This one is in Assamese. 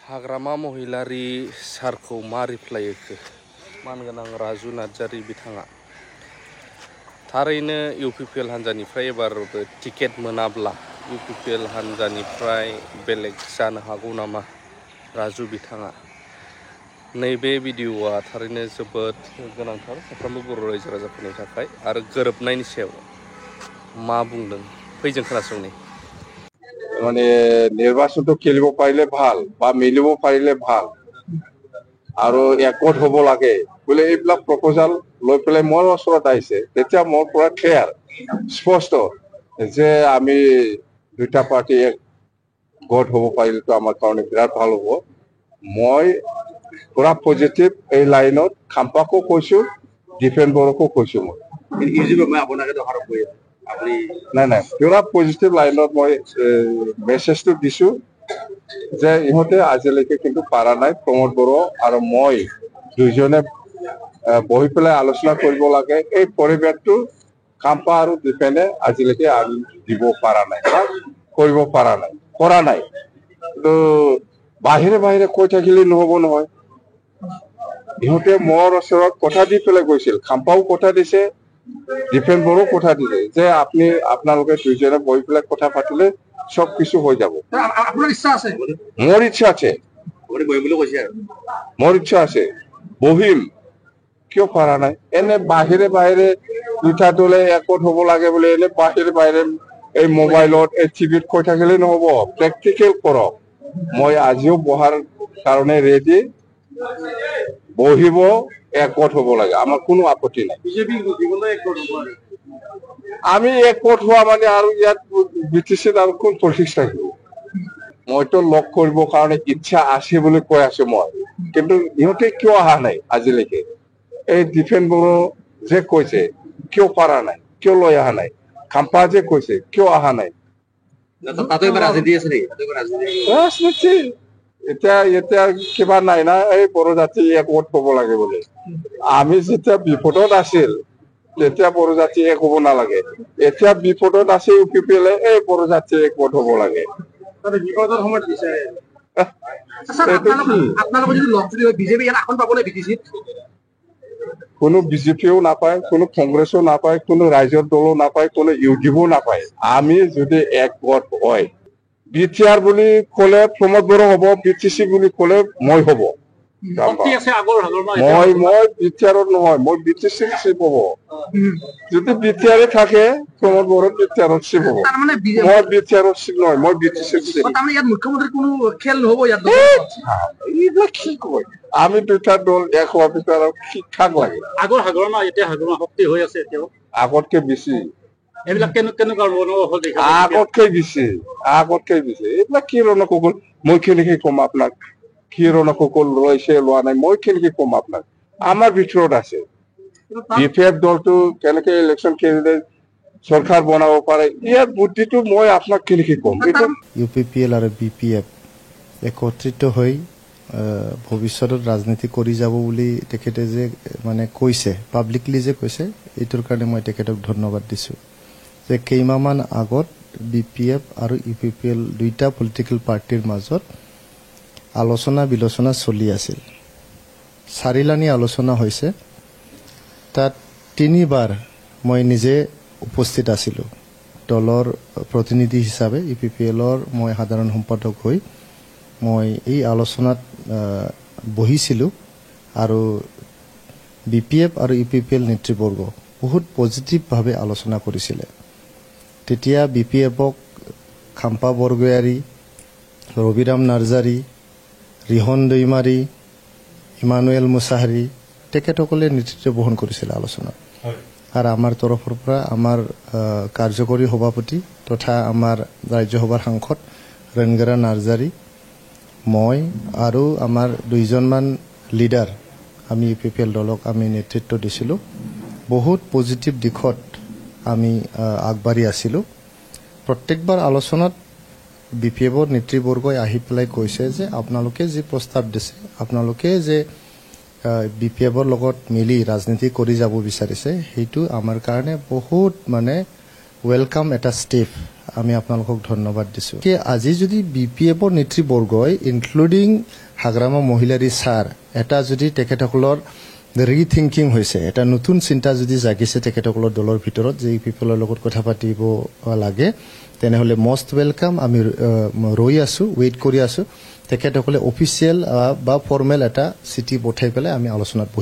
हाग्रामा महिलारि सारखौ मा रिप्लाइ होखो मानगोनां राजु नार्जारि बिथाङा थारैनो इउपिपिएल हान्जानिफ्राय एबारबो टिकेट मोनाब्ला इउपिपिएल हान्जानिफ्राय बेलेग जानो हागौ नामा राजु बिथाङा नैबे भिडिअआ थारैनो जोबोद गोनांथार साफ्रोमबो बर' रायजो राजाफोरनि थाखाय आरो गोरोबनायनि सायाव मा बुंदों फैजों खोनासंनि মানে নিৰ্বাচনটো খেলিব পাৰিলে ভাল বা মিলিব পাৰিলে ভাল আৰু একগোট হ'ব লাগে বোলে এইবিলাক প্ৰপ'জাল লৈ পেলাই মোৰ ওচৰত আহিছে তেতিয়া মোৰ পৰা ক্লিয়াৰ স্পষ্ট যে আমি দুটা পাৰ্টি একগোট হ'ব পাৰিলেতো আমাৰ কাৰণে বিৰাট ভাল হ'ব মই পুৰা পজিটিভ এই লাইনত খাম্পাকো কৈছো ডিফেন বড়োকো কৈছো মই আপোনাকে দোষাৰোপ কৰি আছো নাই পুৰা পজিটিভ লাইনত মই মেছেজটো দিছো যে ইহঁতে আজিলৈকে কিন্তু পাৰা নাই প্ৰমোদ বড়ো আৰু মই দুইজনে বহি পেলাই আলোচনা কৰিব লাগে এই পৰিৱেশটো খাম্পা আৰু ডিফেনে আজিলৈকে আমি দিব পাৰা নাই বা কৰিব পাৰা নাই কৰা নাই কিন্তু বাহিৰে বাহিৰে কৈ থাকিলে নহ'ব নহয় ইহঁতে মোৰ ওচৰত কথা দি পেলাই গৈছিল খাম্পাও কথা দিছে ডিফেন বড়ো কথা দিছে যে আপনি আপোনালোকে দুইজনে বহি পেলাই কথা পাতিলে সব কিছু হৈ যাব আপোনাৰ ইচ্ছা আছে মোৰ ইচ্ছা আছে মোৰ ইচ্ছা আছে বহিম কিয় পাৰা নাই এনে বাহিৰে বাহিৰে দুটা দলে একগোট হ'ব লাগে বুলি এনে বাহিৰে বাহিৰে এই মোবাইলত এই টিভিত কৈ থাকিলে নহ'ব প্ৰেক্টিকেল কৰক মই আজিও বহাৰ কাৰণে ৰেডি বহিব একগোট হ'ব লাগে আমাৰ কোনো আপত্তি নাই বিজেপি দিবলৈ একগোট হ'ব আমি একগোট হোৱা মানে আৰু ইয়াত বিটিচিত আৰু কোন পলিটিক্স থাকিব মইতো লগ কৰিবৰ কাৰণে ইচ্ছা আছে বুলি কৈ আছো মই কিন্তু ইহঁতে কিয় অহা নাই আজিলৈকে এই ডিফেন বড়ো যে কৈছে কিয় পাৰা নাই কিয় লৈ অহা নাই খাম্পা যে কৈছে কিয় অহা নাই ৰাজনীতি এতিয়া এতিয়া কিবা নাই না এই বড়ো জাতি একগোট হ'ব লাগে বুলি আমি যেতিয়া বিপদত আছিল তেতিয়া বড়ো জাতি এক হ'ব নালাগে এতিয়া বিপদত আছে ইউপিপিএল এই বড়ো জাতি একগোট হ'ব লাগে বিপদৰ সময়ত দিছে কোনো বিজেপিও নাপায় কোনো কংগ্ৰেছো নাপায় কোনো ৰাইজৰ দলো নাপায় কোনো ইউডিএফও নাপায় আমি যদি একগোট হয় বিটিআৰ বুলি ক'লে প্ৰমোদ বড়ো হ'ব বিটিচি বুলি ক'লে মই হ'ব মই বিটিআৰত নহয় মই বিটিচিৰ চিপ হ'ব যদি বিটিআৰে থাকে প্ৰমোদ বড়ো বিটিআৰত চিপ হ'ব মই বিটিআৰত চিপ নহয় মই বিটিচিৰ চিপ মুখ্যমন্ত্ৰী কোনো খেল নহ'ব ইয়াত এইবিলাক কি কয় আমি দুটা দল এক হোৱাৰ পিছত আৰু শিক্ষাক লাগে আগৰ হাগৰণা এতিয়া হাগৰণা শক্তি হৈ আছে এতিয়াও আগতকে বেছি এইবিলাক কেনেকুৱা আগতকে বেছি এইবিলাক কি ৰণকৌশল মই কেনেকে ক'ম আপোনাক কি ৰণকৌশল লৈছে লোৱা নাই মই কেনেকে ক'ম আপোনাক আমাৰ ভিতৰত আছে বিপিএফ দলটো কেনেকে ইলেকশ্যন কেন্ডিডেট চৰকাৰ বনাব পাৰে ইয়াৰ বুদ্ধিটো মই আপোনাক কেনেকে ক'ম ইউপিপিএল আৰু বিপিএফ একত্ৰিত হৈ ভৱিষ্যতত ৰাজনীতি কৰি যাব বুলি তেখেতে যে মানে কৈছে পাব্লিকলি যে কৈছে এইটোৰ কাৰণে মই তেখেতক ধন্যবাদ দিছোঁ যে কেইমাহমান আগত বিপিএফ আৰু ইউপিপিএল দুইটা পলিটিকেল পাৰ্টিৰ মাজত আলোচনা বিলোচনা চলি আছিল চাৰিলানি আলোচনা হৈছে তাত তিনিবাৰ মই নিজে উপস্থিত আছিলোঁ দলৰ প্ৰতিনিধি হিচাপে ইউপিপিএলৰ মই সাধাৰণ সম্পাদক হৈ মই এই আলোচনাত বহিছিলোঁ আৰু বিপিএফ আৰু ইউপিপিএল নেতৃবৰ্গ বহুত পজিটিভভাৱে আলোচনা কৰিছিলে তেতিয়া বিপিএফক খাম্পা বৰগয়াৰী ৰবিৰাম নাৰ্জাৰী ৰিহন দৈমাৰী ইমানুৱেল মুছাহাৰী তেখেতসকলে নেতৃত্ব বহন কৰিছিল আলোচনাত আৰু আমাৰ তৰফৰ পৰা আমাৰ কাৰ্যকৰী সভাপতি তথা আমাৰ ৰাজ্যসভাৰ সাংসদ ৰণগৰা নাৰ্জাৰী মই আৰু আমাৰ দুইজনমান লিডাৰ আমি ইউপিপিএল দলক আমি নেতৃত্ব দিছিলোঁ বহুত পজিটিভ দিশত আমি আগবাঢ়ি আছিলোঁ প্ৰত্যেকবাৰ আলোচনাত বিপিএফৰ নেতৃবৰ্গই আহি পেলাই কৈছে যে আপোনালোকে যি প্ৰস্তাৱ দিছে আপোনালোকে যে বিপিএফৰ লগত মিলি ৰাজনীতি কৰি যাব বিচাৰিছে সেইটো আমাৰ কাৰণে বহুত মানে ৱেলকাম এটা ষ্টেপ আমি আপোনালোকক ধন্যবাদ দিছোঁ কি আজি যদি BPF-ৰ নেতৃবৰ্গই ইনক্লুডিং হাগ্ৰামা মহিলাৰী ছাৰ এটা যদি তেখেতসকলৰ ৰিথিংকিং হৈছে এটা নতুন চিন্তা যদি জাগিছে তেখেতসকলৰ দলৰ ভিতৰত যে পিপলৰ লগত কথা পাতিব লাগে তেনেহ'লে মষ্ট ৱেলকাম আমি ৰৈ আছোঁ ৱেইট কৰি আছোঁ তেখেতসকলে অফিচিয়েল বা ফৰ্মেল এটা চিঠি পঠাই পেলাই আমি আলোচনাত বহি